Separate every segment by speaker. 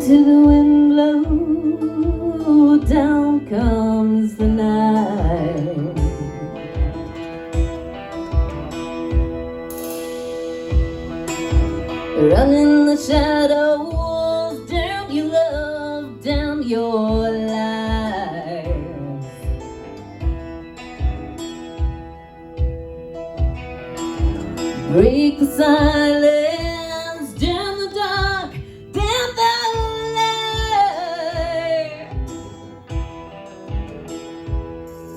Speaker 1: to the wind blow, down comes the night. Running the shadows, down your love, down your life. Break the silence, down the dark, down the light.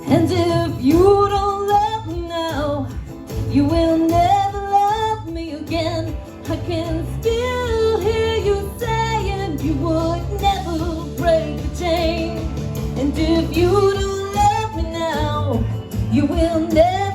Speaker 1: And if you don't love me now, you will never love me again. I can still hear you saying you would never break the chain. And if you don't love me now, you will never